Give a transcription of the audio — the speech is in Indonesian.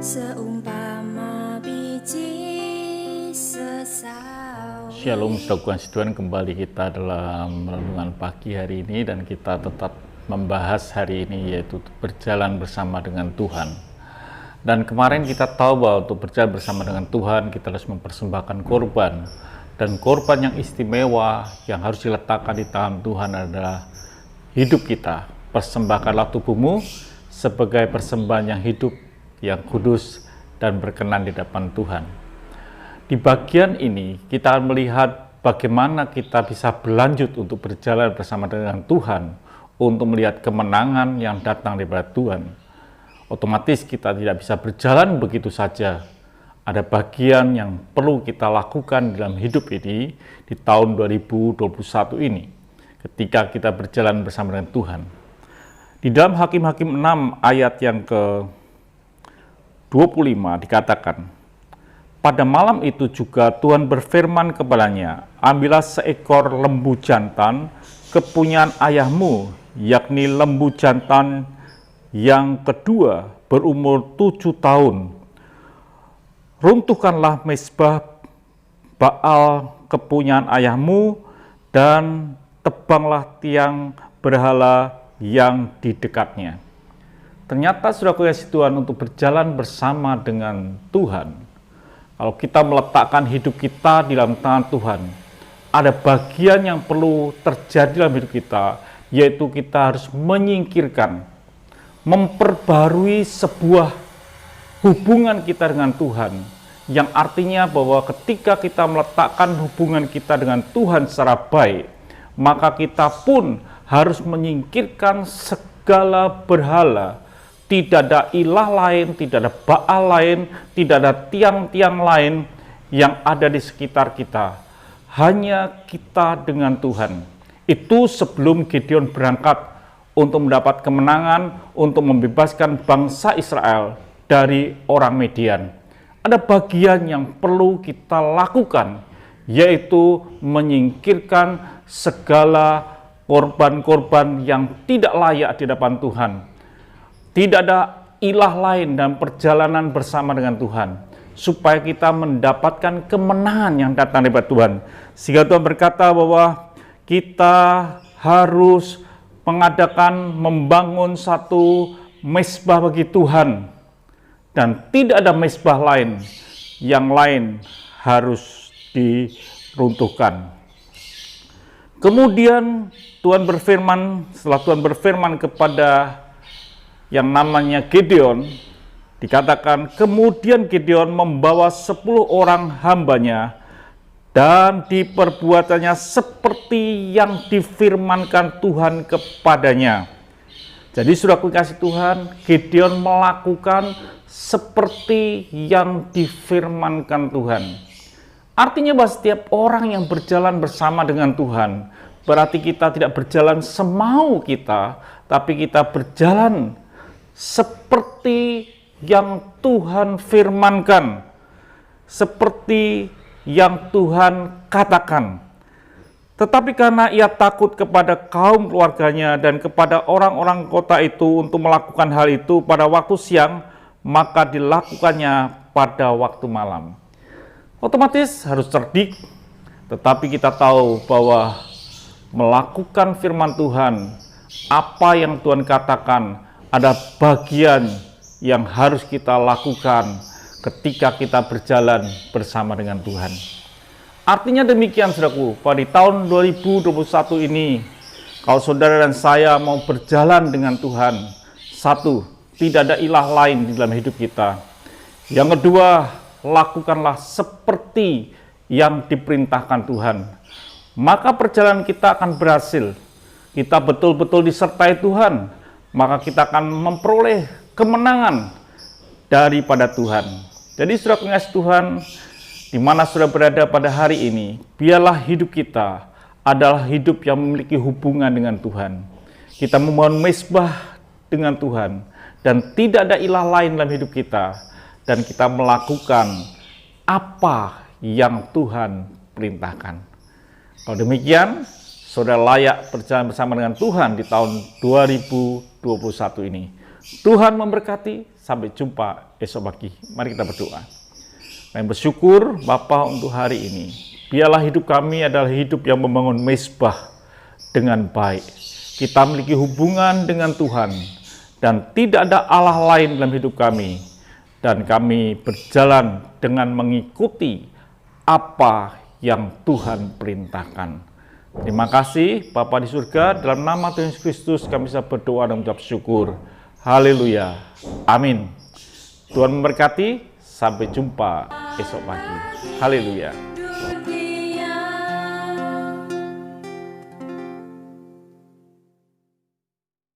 seumpama biji sesawi. Shalom saudara Tuhan, kembali kita dalam renungan pagi hari ini dan kita tetap membahas hari ini yaitu berjalan bersama dengan Tuhan. Dan kemarin kita tahu bahwa untuk berjalan bersama dengan Tuhan kita harus mempersembahkan korban, dan korban yang istimewa yang harus diletakkan di tangan Tuhan adalah hidup kita. Persembahkanlah tubuhmu sebagai persembahan yang hidup, yang kudus dan berkenan di hadapan Tuhan. Di bagian ini kita akan melihat bagaimana kita bisa berlanjut untuk berjalan bersama dengan Tuhan untuk melihat kemenangan yang datang daripada Tuhan. Otomatis kita tidak bisa berjalan begitu saja. Ada bagian yang perlu kita lakukan dalam hidup ini di tahun 2021 ini ketika kita berjalan bersama dengan Tuhan. Di dalam Hakim-Hakim 6 ayat yang ke-25 dikatakan, pada malam itu juga Tuhan berfirman kepadanya, ambillah seekor lembu jantan kepunyaan ayahmu, yakni lembu jantan yang kedua berumur 7 tahun. Runtuhkanlah mezbah Baal kepunyaan ayahmu dan tebanglah tiang berhala yang di dekatnya. Ternyata saudaraku yang kasih Tuhan, untuk berjalan bersama dengan Tuhan, kalau kita meletakkan hidup kita di dalam tangan Tuhan, ada bagian yang perlu terjadi dalam hidup kita, yaitu kita harus menyingkirkan, memperbarui sebuah hubungan kita dengan Tuhan, yang artinya bahwa ketika kita meletakkan hubungan kita dengan Tuhan secara baik, maka kita pun harus menyingkirkan segala berhala. Tidak ada ilah lain, tidak ada Baal lain, tidak ada tiang-tiang lain yang ada di sekitar kita. Hanya kita dengan Tuhan. Itu sebelum Gideon berangkat untuk mendapat kemenangan, untuk membebaskan bangsa Israel dari orang Midian. Ada bagian yang perlu kita lakukan, yaitu menyingkirkan segala korban-korban yang tidak layak di hadapan Tuhan. Tidak ada ilah lain dalam perjalanan bersama dengan Tuhan, supaya kita mendapatkan kemenangan yang datang dari Tuhan. Sehingga Tuhan berkata bahwa kita harus membangun satu mezbah bagi Tuhan, dan tidak ada mezbah lain, yang lain harus diruntuhkan. Kemudian setelah Tuhan berfirman kepada yang namanya Gideon, dikatakan kemudian Gideon membawa 10 orang hambanya dan diperbuatannya seperti yang difirmankan Tuhan kepadanya. Jadi saudaraku kasih Tuhan, Gideon melakukan seperti yang difirmankan Tuhan. Artinya bahwa setiap orang yang berjalan bersama dengan Tuhan, berarti kita tidak berjalan semau kita, tapi kita berjalan seperti yang Tuhan firmankan, seperti yang Tuhan katakan. Tetapi karena ia takut kepada kaum keluarganya dan kepada orang-orang kota itu untuk melakukan hal itu pada waktu siang, maka dilakukannya pada waktu malam. Otomatis harus cerdik, tetapi kita tahu bahwa melakukan firman Tuhan, apa yang Tuhan katakan, ada bagian yang harus kita lakukan ketika kita berjalan bersama dengan Tuhan. Artinya demikian saudaraku, pada tahun 2021 ini, kalau saudara dan saya mau berjalan dengan Tuhan, satu, tidak ada ilah lain di dalam hidup kita. Yang kedua, lakukanlah seperti yang diperintahkan Tuhan. Maka perjalanan kita akan berhasil. Kita betul-betul disertai Tuhan, maka kita akan memperoleh kemenangan daripada Tuhan. Jadi saudara pengasih Tuhan, di mana saudara berada pada hari ini, biarlah hidup kita adalah hidup yang memiliki hubungan dengan Tuhan. Kita membangun mezbah dengan Tuhan, dan tidak ada ilah lain dalam hidup kita, dan kita melakukan apa yang Tuhan perintahkan. Kalau demikian, saudara layak berjalan bersama dengan Tuhan di tahun 2021 ini. Tuhan memberkati. Sampai jumpa esok pagi. Mari kita berdoa. Kami bersyukur Bapa untuk hari ini. Biarlah hidup kami adalah hidup yang membangun mezbah dengan baik. Kita memiliki hubungan dengan Tuhan dan tidak ada Allah lain dalam hidup kami. Dan kami berjalan dengan mengikuti apa yang Tuhan perintahkan. Terima kasih Bapa di surga, dalam nama Tuhan Yesus Kristus kami bisa berdoa dan mengucap syukur. Haleluya. Amin. Tuhan memberkati. Sampai jumpa esok pagi. Haleluya.